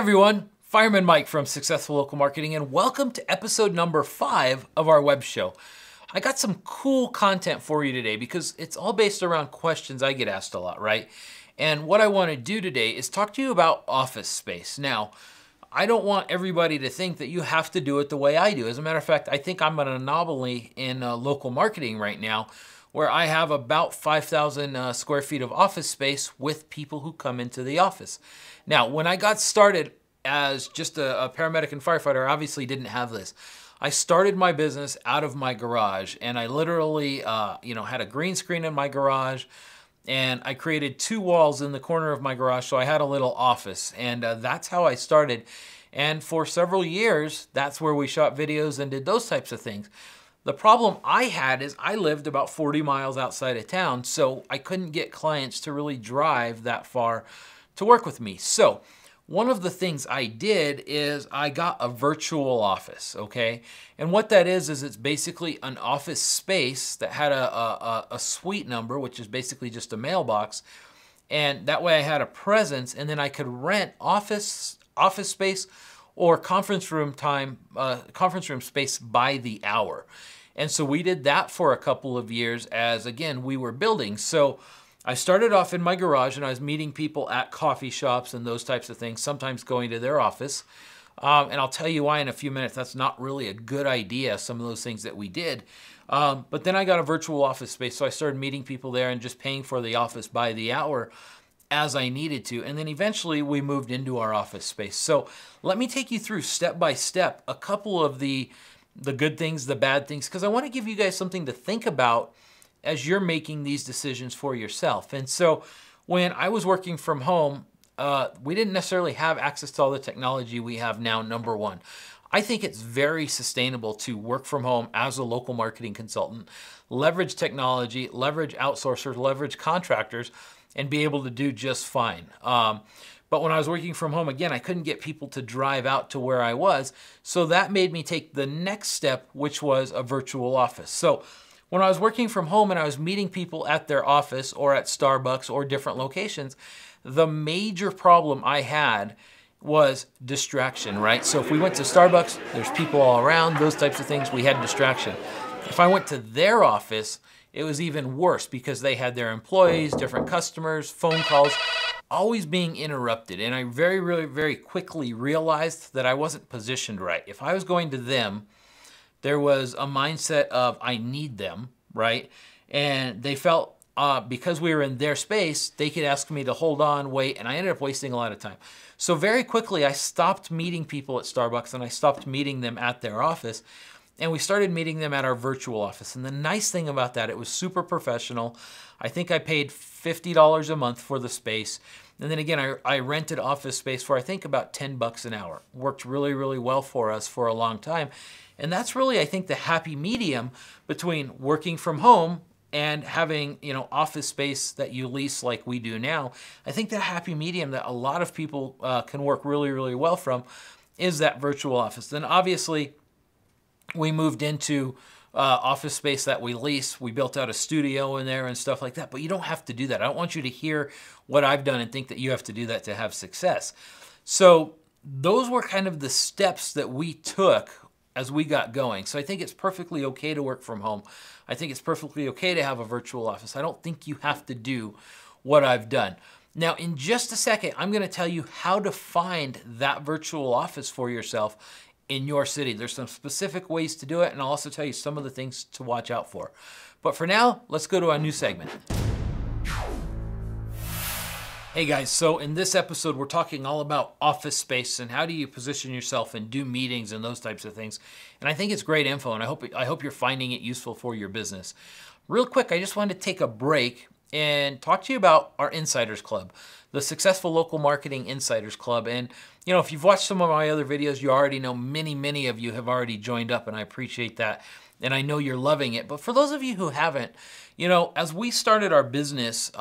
everyone, Fireman Mike from Successful Local Marketing, and welcome to episode number 5 of our web show. I got some cool content for you today because it's all based around questions I get asked a lot, right? And what I want to do today is talk to you about office space. Now, I don't want everybody to think that you have to do it the way I do. As a matter of fact, I think I'm an anomaly in local marketing right now, where I have about 5,000 square feet of office space with people who come into the office. Now, when I got started as just a paramedic and firefighter, I obviously didn't have this. I started my business out of my garage, and I literally had a green screen in my garage, and I created 2 walls in the corner of my garage, so I had a little office, and that's how I started. And for several years, that's where we shot videos and did those types of things. The problem I had is I lived about 40 miles outside of town, so I couldn't get clients to really drive that far to work with me. So one of the things I did is I got a virtual office, okay? And what that is it's basically an office space that had a suite number, which is basically just a mailbox. And that way I had a presence, and then I could rent office space or conference room space by the hour. And so we did that for a couple of years as, again, we were building. So I started off in my garage, and I was meeting people at coffee shops and those types of things, sometimes going to their office. And I'll tell you why in a few minutes. That's not really a good idea, some of those things that we did. But then I got a virtual office space, so I started meeting people there and just paying for the office by the hour as I needed to. And then eventually we moved into our office space. So let me take you through step by step a couple of the good things, the bad things, because I want to give you guys something to think about as you're making these decisions for yourself. And so when I was working from home, we didn't necessarily have access to all the technology we have now, number one. I think it's very sustainable to work from home as a local marketing consultant, leverage technology, leverage outsourcers, leverage contractors, and be able to do just fine. But when I was working from home, again, I couldn't get people to drive out to where I was. So that made me take the next step, which was a virtual office. So when I was working from home and I was meeting people at their office or at Starbucks or different locations, the major problem I had was distraction, right? So if we went to Starbucks, there's people all around, those types of things, we had distraction. If I went to their office, it was even worse because they had their employees, different customers, phone calls, always being interrupted. And I very quickly realized that I wasn't positioned right. If I was going to them, there was a mindset of I need them, right? And they felt because we were in their space, they could ask me to hold on, wait, and I ended up wasting a lot of time. So very quickly, I stopped meeting people at Starbucks and I stopped meeting them at their office, and we started meeting them at our virtual office. And the nice thing about that, it was super professional. I think I paid $50 a month for the space. And then again, I rented office space for I think about $10 an hour. Worked really well for us for a long time. And that's really, I think, the happy medium between working from home and having, office space that you lease like we do now. I think the happy medium that a lot of people can work really well from is that virtual office. Then obviously, we moved into office space that we lease. We built out a studio in there and stuff like that, but you don't have to do that. I don't want you to hear what I've done and think that you have to do that to have success. So those were kind of the steps that we took as we got going. So I think it's perfectly okay to work from home. I think it's perfectly okay to have a virtual office. I don't think you have to do what I've done. Now, in just a second, I'm going to tell you how to find that virtual office for yourself in your city. There's some specific ways to do it, and I'll also tell you some of the things to watch out for. But for now, let's go to our new segment. Hey guys, so in this episode, we're talking all about office space and how do you position yourself and do meetings and those types of things. And I think it's great info, and I hope you're finding it useful for your business. Real quick, I just wanted to take a break and talk to you about our Insiders Club, the Successful Local Marketing Insiders Club. And if you've watched some of my other videos, you already know many of you have already joined up, and I appreciate that. And I know you're loving it. But for those of you who haven't, as we started our business,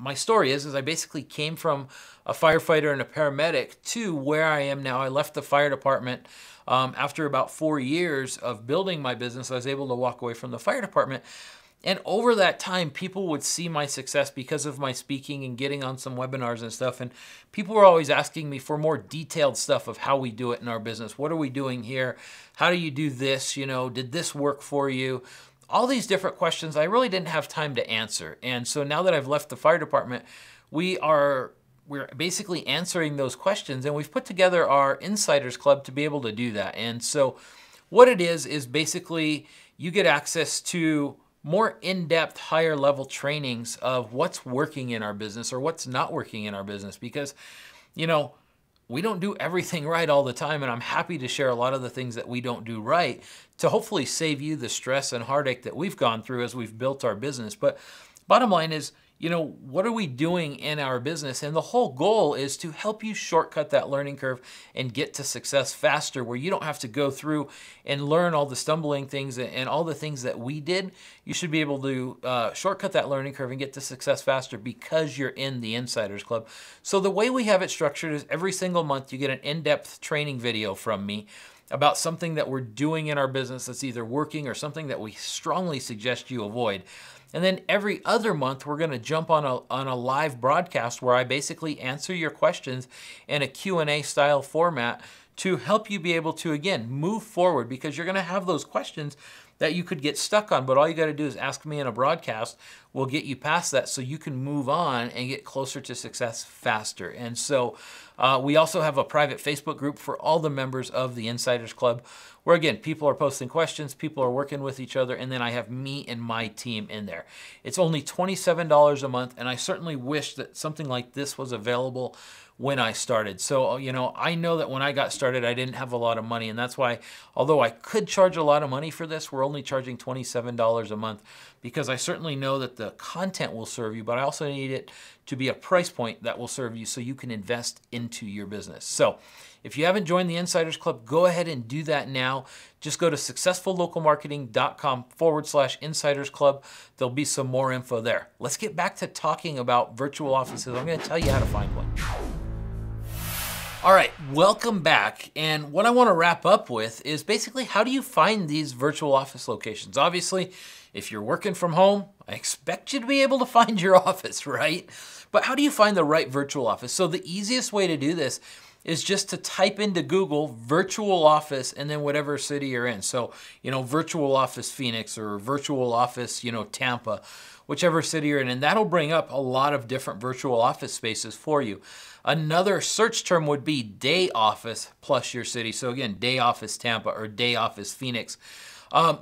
my story is I basically came from a firefighter and a paramedic to where I am now. I left the fire department after about 4 years of building my business. I was able to walk away from the fire department. And over that time, people would see my success because of my speaking and getting on some webinars and stuff. And people were always asking me for more detailed stuff of how we do it in our business. What are we doing here? How do you do this? You know, did this work for you? All these different questions I really didn't have time to answer. And so now that I've left the fire department, we're basically answering those questions, and we've put together our Insiders Club to be able to do that. And so what it is basically you get access to more in-depth, higher level trainings of what's working in our business or what's not working in our business, because, you know, we don't do everything right all the time, and I'm happy to share a lot of the things that we don't do right to hopefully save you the stress and heartache that we've gone through as we've built our business. But bottom line is, you know, what are we doing in our business? And the whole goal is to help you shortcut that learning curve and get to success faster, where you don't have to go through and learn all the stumbling things and all the things that we did. You should be able to shortcut that learning curve and get to success faster because you're in the Insiders Club. So the way we have it structured is every single month you get an in-depth training video from me about something that we're doing in our business that's either working or something that we strongly suggest you avoid. And then every other month, we're going to jump on a live broadcast where I basically answer your questions in a Q&A style format to help you be able to, again, move forward, because you're going to have those questions that you could get stuck on, but all you got to do is ask me in a broadcast. We'll get you past that so you can move on and get closer to success faster. And so we also have a private Facebook group for all the members of the Insiders Club, where again, people are posting questions, people are working with each other, and then I have me and my team in there. It's only $27 a month, and I certainly wish that something like this was available when I started. So, you know, I know that when I got started, I didn't have a lot of money, and that's why, although I could charge a lot of money for this, we're only charging $27 a month, because I certainly know that the content will serve you, but I also need it to be a price point that will serve you so you can invest into your business. So if you haven't joined the Insiders Club, go ahead and do that now. Just go to successfullocalmarketing.com/Insiders Club. There'll be some more info there. Let's get back to talking about virtual offices. I'm going to tell you how to find one. All right, welcome back. And what I want to wrap up with is basically, how do you find these virtual office locations? Obviously, if you're working from home, I expect you to be able to find your office, right? But how do you find the right virtual office? So the easiest way to do this is just to type into Google virtual office and then whatever city you're in. So, you know, virtual office Phoenix or virtual office, you know, Tampa, whichever city you're in, and that'll bring up a lot of different virtual office spaces for you. Another search term would be day office plus your city. So again, day office Tampa or day office Phoenix.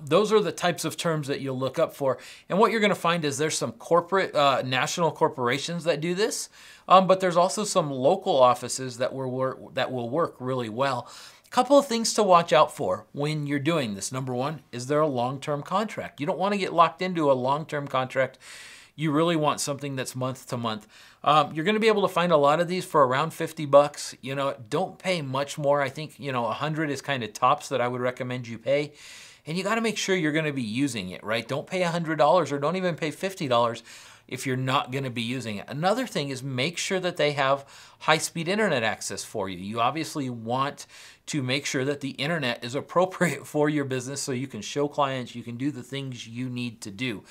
Those are the types of terms that you'll look up for. And what you're going to find is there's some corporate, national corporations that do this, but there's also some local offices that will work really well. A couple of things to watch out for when you're doing this. Number one, is there a long-term contract? You don't want to get locked into a long-term contract. You really want something that's month to month. You're going to be able to find a lot of these for around 50 bucks. You know, don't pay much more. I think, you know, 100 is kind of tops that I would recommend you pay. And you got to make sure you're going to be using it, right? Don't pay $100 or don't even pay $50 if you're not going to be using it. Another thing is make sure that they have high-speed internet access for you. You obviously want to make sure that the internet is appropriate for your business so you can show clients, you can do the things you need to do.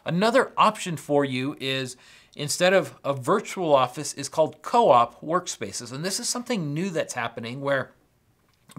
Another option for you is, instead of a virtual office, is called co-op workspaces. And this is something new that's happening where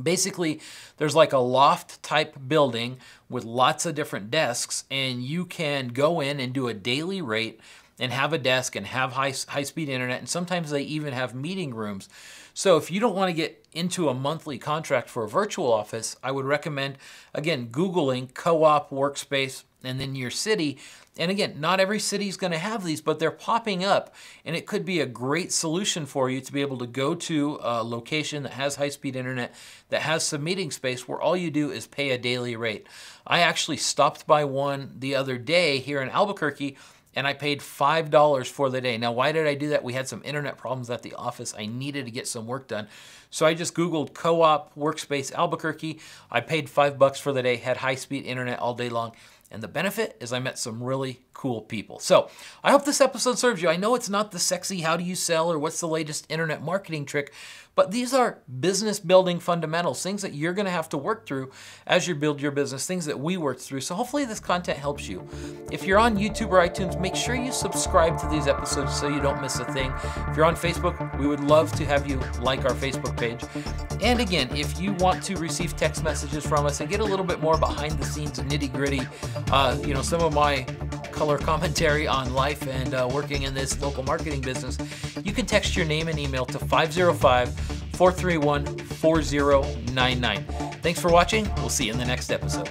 basically there's like a loft type building with lots of different desks, and you can go in and do a daily rate and have a desk and have high-speed internet, and sometimes they even have meeting rooms. So if you don't want to get into a monthly contract for a virtual office, I would recommend, again, Googling co-op workspace and then your city. And again, not every city is going to have these, but they're popping up, and it could be a great solution for you to be able to go to a location that has high-speed internet, that has some meeting space, where all you do is pay a daily rate. I actually stopped by one the other day here in Albuquerque, and I paid $5 for the day. Now, why did I do that? We had some internet problems at the office. I needed to get some work done. So I just Googled co-op workspace Albuquerque. I paid $5 for the day, had high-speed internet all day long, And the benefit is I met some really cool people. So I hope this episode serves you. I know it's not the sexy how do you sell or what's the latest internet marketing trick, but these are business building fundamentals, things that you're gonna have to work through as you build your business, things that we worked through. So hopefully this content helps you. If you're on YouTube or iTunes, make sure you subscribe to these episodes so you don't miss a thing. If you're on Facebook, we would love to have you like our Facebook page. And again, if you want to receive text messages from us and get a little bit more behind the scenes nitty gritty, some of my color commentary on life and working in this local marketing business, you can text your name and email to 505-431-4099. Thanks for watching. We'll see you in the next episode.